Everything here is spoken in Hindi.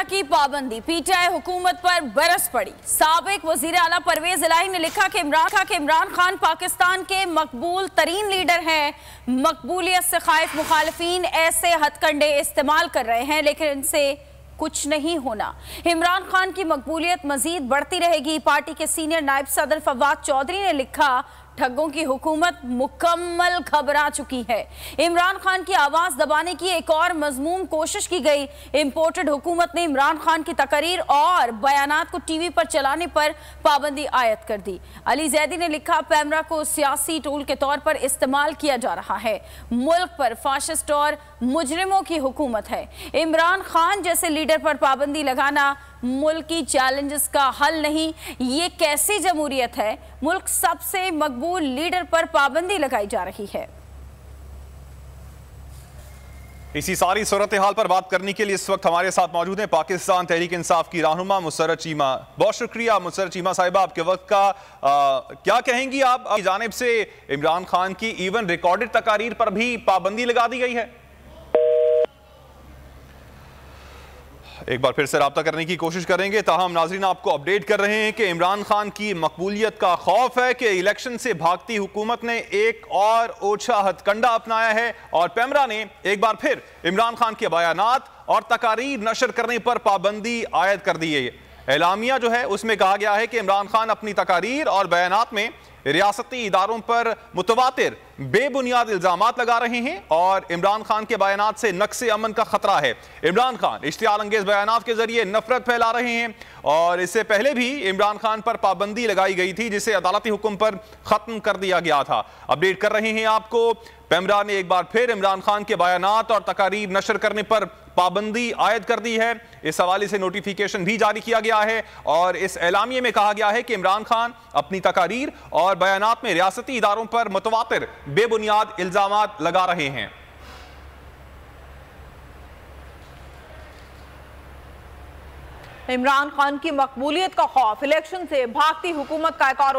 पैमरा की पाबंदी पीटीआई हुकूमत पर बरस पड़ी। साबिक वजीर आला परवेज इलाही ने लिखा कि इमरान खान पाकिस्तान के मकबूल तरीन लीडर हैं। मकबूलियत से खाइफ मुखालिफिन ऐसे हथकंडे इस्तेमाल कर रहे हैं, लेकिन इनसे कुछ नहीं होना। इमरान खान की मकबूलियत मजीद बढ़ती रहेगी। पार्टी के सीनियर नायब सदर फवाद चौधरी ने लिखा, ठगों की हुकूमत मुकम्मल घबरा चुकी है। इमरान खान की आवाज दबाने की एक और मजमूम कोशिश की गई। इंपोर्टेड हुकूमत ने इमरान खान की तकरीर और बयानात को टीवी पर चलाने पर पाबंदी आयद कर दी। अली जैदी ने लिखा, पैमरा को सियासी टूल के तौर पर इस्तेमाल किया जा रहा है। मुल्क पर फाशिस्ट और मुजरिमों की हुकूमत है। इमरान खान जैसे लीडर पर पाबंदी लगाना मुल्की चैलेंजेस का हल नहीं। ये कैसी जमहूरियत है? मुल्क सबसे मकबूल लीडर पर पाबंदी लगाई जा रही है। इसी सारी सूरत हाल पर बात करने के लिए इस वक्त हमारे साथ मौजूद हैं पाकिस्तान तहरीक इंसाफ की रहनुमा मुसर्रत चीमा। बहुत शुक्रिया मुसर्रत चीमा साहिबा, आपके वक्त का। क्या कहेंगी आप? आपकी जानिब से इमरान खान की इवन रिकॉर्डेड तकारीर पर भी पाबंदी लगा दी गई है। एक बार फिर से राब्ता करने की कोशिश करेंगे, ताहम नाजरीन आपको अपडेट कर रहे हैं कि इमरान खान की मकबूलियत का खौफ है कि इलेक्शन से भागती हुकूमत ने एक और ओछा हथकंडा अपनाया है और पैमरा ने एक बार फिर इमरान खान के बयानात और तकारीर नशर करने पर पाबंदी आयद कर दी है। एलामिया जो है उसमें कहा गया है कि इमरान खान अपनी तकारीर और बयानात में रियासती इदारों पर मुतवातिर बेबुनियाद इल्जामात लगा रहे हैं और इमरान खान के बयानात से नक्से अमन का खतरा है। इमरान खान इश्तियाल अंगेज बयानात के जरिए नफरत फैला रहे हैं और इससे पहले भी इमरान खान पर पाबंदी लगाई गई थी, जिसे अदालती हुक्म पर खत्म कर दिया गया था। अपडेट कर रहे हैं आपको, पैमरा ने एक बार फिर इमरान खान के बयानात और तकारीर नशर करने पर पाबंदी आयद कर दी है। इस हवाले से नोटिफिकेशन भी जारी किया गया है और इस एलामिये में कहा गया है कि इमरान खान अपनी तकारीर और बयानात में रियासती इदारों पर मुतवातिर बेबुनियाद इल्जामात लगा रहे हैं। इमरान खान की मकबूलियत का खौफ, इलेक्शन से भागती हुकूमत का एक और